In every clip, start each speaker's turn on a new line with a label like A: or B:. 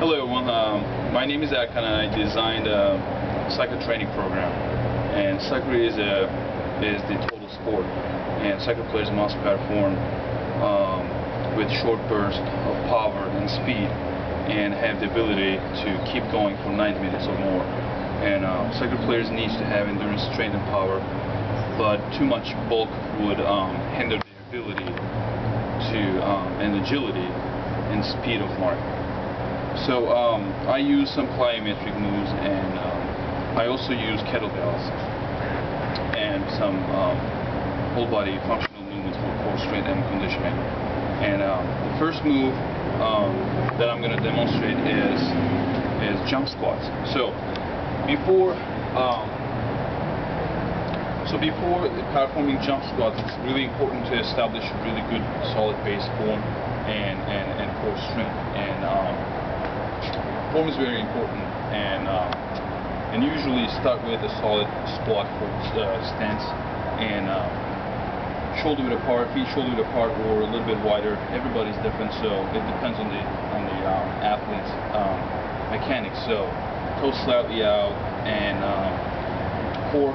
A: Hello everyone, my name is Erkan and I designed a cycle training program. And cycle is the total sport, and cycle players must perform with short bursts of power and speed and have the ability to keep going for 90 minutes or more. And cycle players need to have endurance, strength and power, but too much bulk would hinder their ability to and agility and speed of mark. So I use some plyometric moves, and I also use kettlebells and some whole body functional movements for core strength and conditioning. And the first move that I'm going to demonstrate is jump squats. So before performing jump squats, it's really important to establish a really good solid base form and core strength. And form is very important, and usually start with a solid squat stance and shoulder width apart, feet shoulder width apart, or a little bit wider. Everybody's different, so it depends on the athlete's mechanics. So toes slightly out and core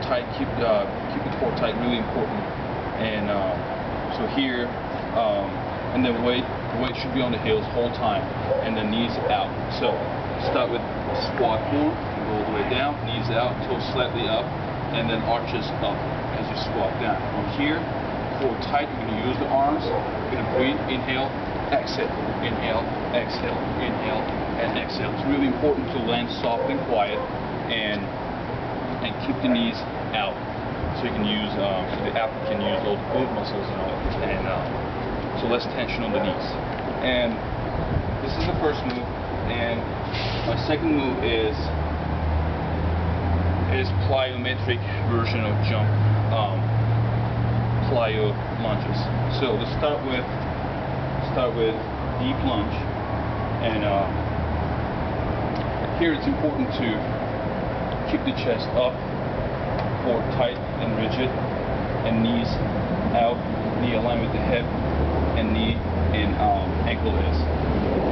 A: tight. Keep the core tight, really important. And so here. And then the weight should be on the heels whole time, and then knees out. So start with squat form, and go all the way down, knees out, toes slightly up, and then arches up as you squat down. From here, core tight, you're going to use the arms, you're going to breathe, inhale, exhale, and exhale. It's really important to land soft and quiet, and keep the knees out, so you can use, the athlete can use all the glute muscles and so less tension on the knees. And this is the first move, and my second move is plyometric version of jump plyo lunges. So to start with deep lunge, and here it's important to keep the chest up, core tight and rigid, and knees out, knee aligned with the hip, and knee and ankle is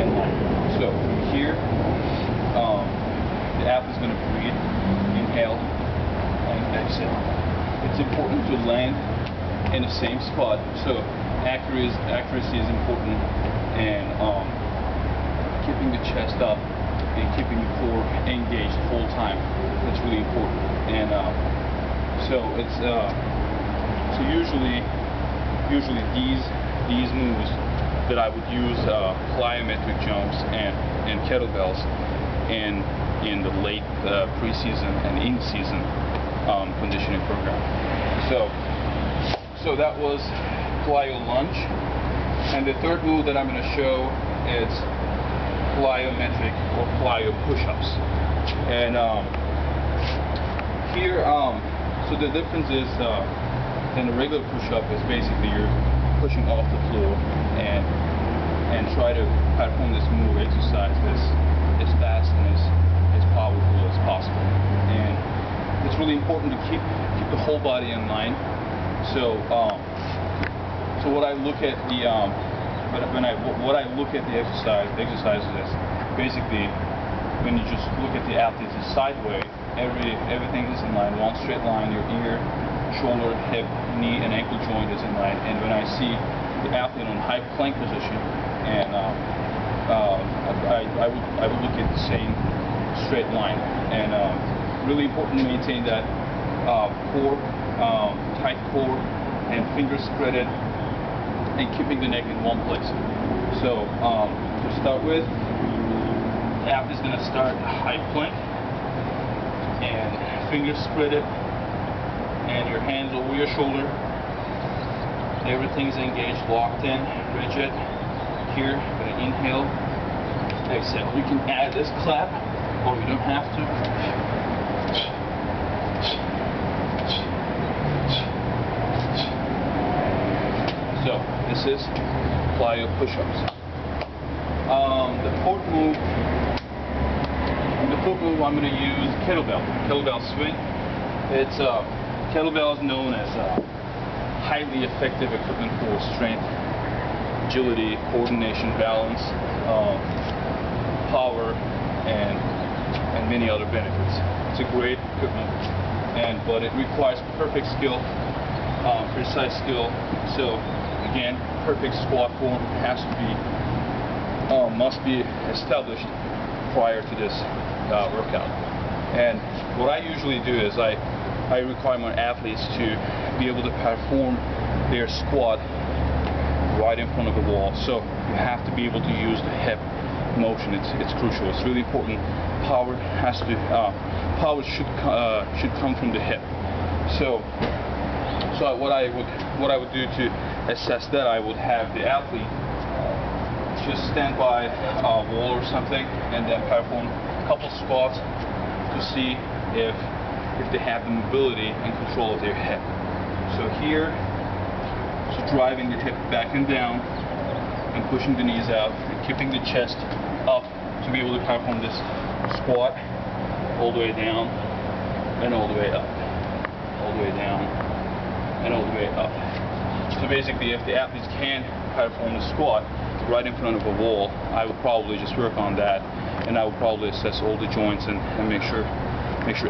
A: in line. So here, the athlete's going to breathe, inhale, and exhale. It's important to land in the same spot, so accuracy is important, and keeping the chest up and keeping the core engaged the whole time. That's really important. And so it's so usually these moves that I would use plyometric jumps and kettlebells in the late preseason and in-season conditioning program. So that was plyo lunge, and the third move that I'm going to show is plyometric or plyo push-ups. And here, so the difference is in a regular push-up is basically you're pushing off the floor and try to perform this move exercise as fast and as powerful as possible. And it's really important to keep the whole body in line. So so what I look at the what I look at the exercises is basically when you just look at the athletes sideways, everything is in line, one straight line. Your ear, shoulder, hip, knee, and ankle joint is in line. And when I see the athlete on high plank position, and I would look at the same straight line. And really important to maintain that core, tight core, and fingers spreaded, and keeping the neck in one place. So to start with, the athlete's going to start high plank, and fingers spreaded, and your hands over your shoulder. Everything's engaged, locked in, rigid. Here, I'm going to inhale, exhale. You can add this clap, or you don't have to. So this is plyo push-ups. The fourth move I'm going to use kettlebell swing. It's kettlebell is known as highly effective equipment for strength, agility, coordination, balance. power, and many other benefits. It's a great equipment, but it requires perfect skill, precise skill. So again, perfect squat form has to be must be established prior to this workout. And what I usually do is I require my athletes to be able to perform their squat right in front of the wall. So you have to be able to use the hip motion. It's crucial. It's really important. Power should come from the hip. So what I would do to assess that, I would have the athlete just stand by a wall or something and then perform a couple squats to see if they have the mobility and control of their hip. So here, so driving the hip back and down and pushing the knees out and keeping the chest up to be able to perform this squat all the way down and all the way up, all the way down and all the way up. So basically, if the athletes can perform the squat right in front of a wall, I would probably just work on that, and I would probably assess all the joints and make sure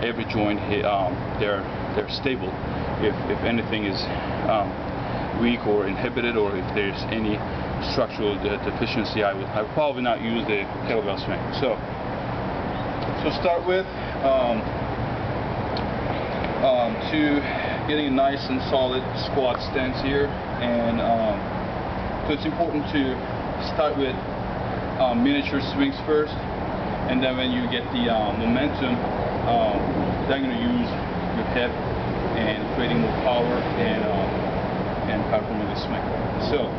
A: every joint they're stable. If anything is weak or inhibited, or if there's any structural deficiency, I would probably not use the kettlebell swing. So start with to getting a nice and solid squat stance here, and so it's important to start with miniature swings first, and then when you get the momentum, then you're going to use your hip and creating more power and performing the swing. So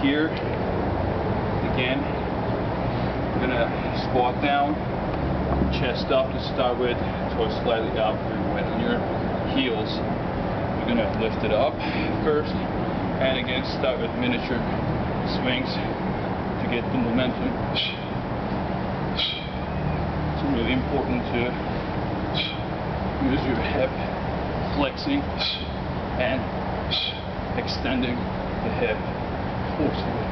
A: here again, you're going to squat down, chest up to start with, toes slightly up, and when on your heels, you're going to lift it up first, and again start with miniature swings to get the momentum. It's really important to use your hip flexing and extending the hip forcefully.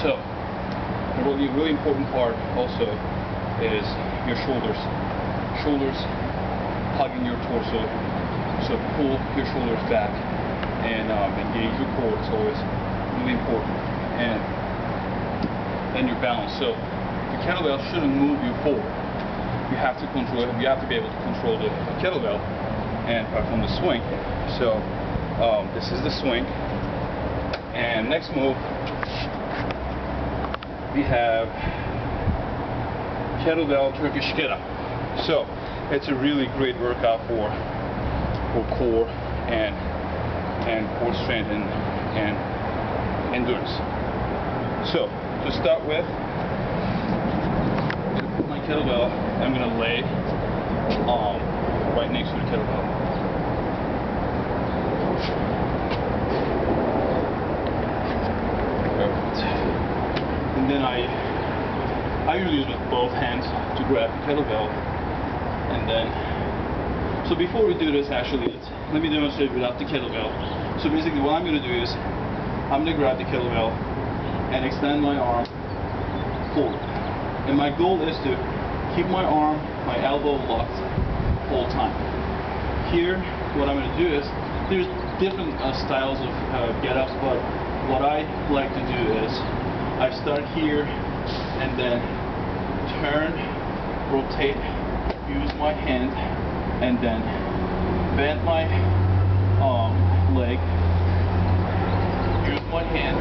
A: So, the really important part also is your shoulders. Shoulders hugging your torso. So pull your shoulders back and engage your core. It's always really important. And then your balance. So the kettlebell shouldn't move you forward. You have to control it. You have to be able to control the kettlebell and perform the swing. So this is the swing. And next move, we have kettlebell Turkish get up. So it's a really great workout for core and core strength and endurance. So to start with, I'm going to put my kettlebell, I'm going to lay right next to the kettlebell. Perfect. And then I usually use with both hands to grab the kettlebell, and then, so before we do this, actually, let me demonstrate without the kettlebell. So basically what I'm going to do is, I'm going to grab the kettlebell and extend my arm forward. And my goal is to keep my arm, my elbow locked the whole time. Here, what I'm going to do is, there's different styles of get-ups, but what I like to do is, I start here and then turn, rotate, use my hand, and then bend my leg, use my hand,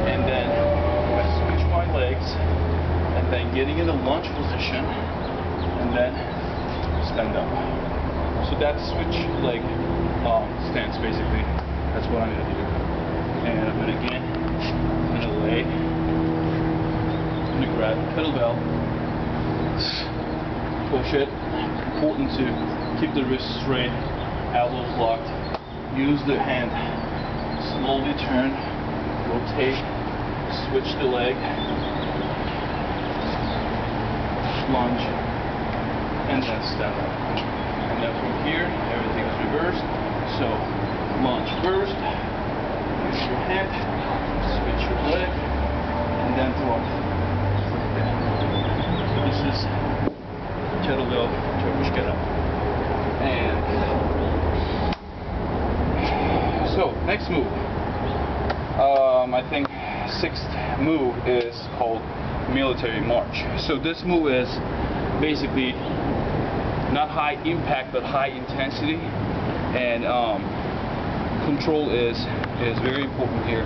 A: and then I switch my legs, and then getting in a lunge position, and then stand up. So that's switch leg stance basically. That's what I'm going to do. And I'm going to again, I'm going to lay, I'm going to grab the kettlebell, push it. Important to keep the wrist straight, elbows locked. Use the hand, slowly turn, rotate, switch the leg, lunge, and then stand up. And then from here, everything is reversed. So lunge first, use your hand, and drop. So this is kettlebell Turkish get up. And so next move, I think sixth move is called military march. So this move is basically not high impact but high intensity, and control is very important here.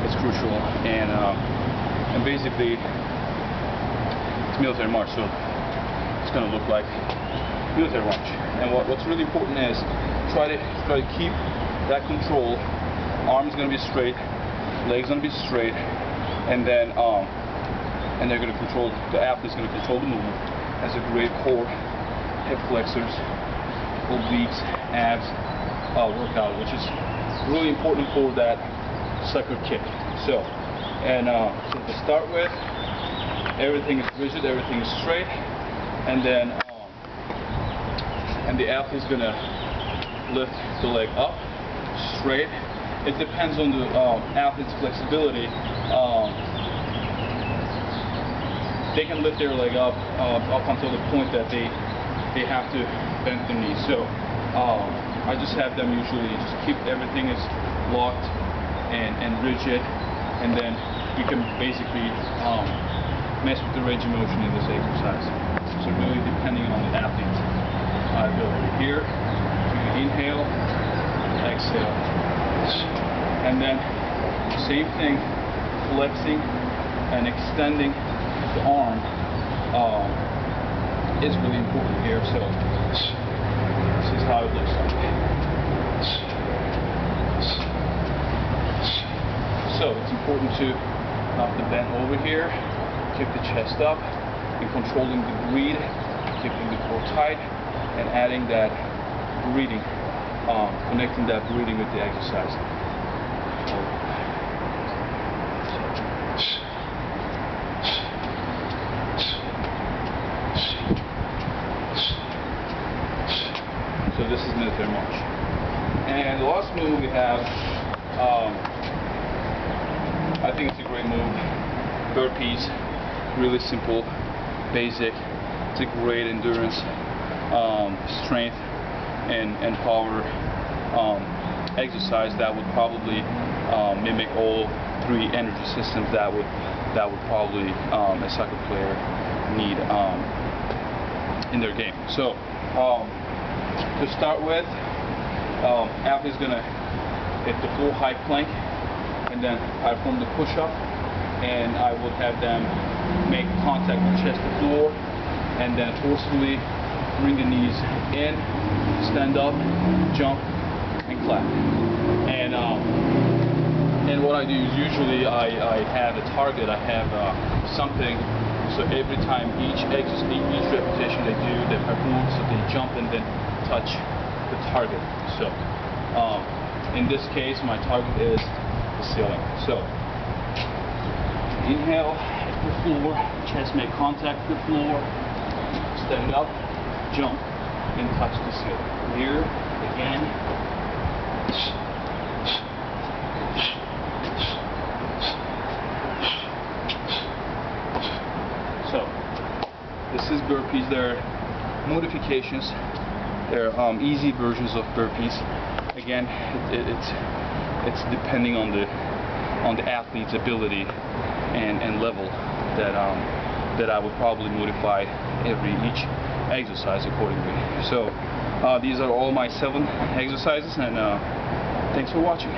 A: It's crucial, and basically it's military march, so it's going to look like military march. And what's really important is try to keep that control. Arms going to be straight, legs going to be straight, and then and they're going to control, the athlete's going to control the movement. Has a great core, hip flexors, obliques, abs workout, which is really important for that sucker kick. So, so to start with, everything is rigid, everything is straight, and then and the athlete's gonna lift the leg up straight. It depends on the athlete's flexibility. They can lift their leg up until the point that they have to bend their knees. So I just have them usually just keep everything is locked and rigid, and then you can basically mess with the range of motion in this exercise. So really depending on the athlete's ability. Here, you inhale, exhale, and then same thing, flexing and extending the arm is really important here. So this is how it looks like. So it's important to not to bend over here, keep the chest up, and controlling the breathe, keeping the core tight, and adding that breathing, connecting that breathing with the exercise. So this is military march. And the last move we have, I think it's a great move, burpees. Really simple, basic. It's a great endurance, strength, and power exercise that would probably mimic all three energy systems that would probably a soccer player need in their game. So to start with, athlete's gonna hit the full high plank, and then I perform the push-up, and I would have them make contact with chest to floor, and then forcefully bring the knees in, stand up, jump, and clap. And what I do is usually I have a target. I have something. So every time each repetition they do, they perform, so they jump and then touch the target. So in this case, my target is the ceiling. So inhale, hit the floor, chest make contact with the floor, stand up, jump, and touch the ceiling. Here, again. So, this is burpees. They're modifications. They're easy versions of burpees. Again, it's depending on the athlete's ability and level that I would probably modify each exercise accordingly. So these are all my 7 exercises, and thanks for watching.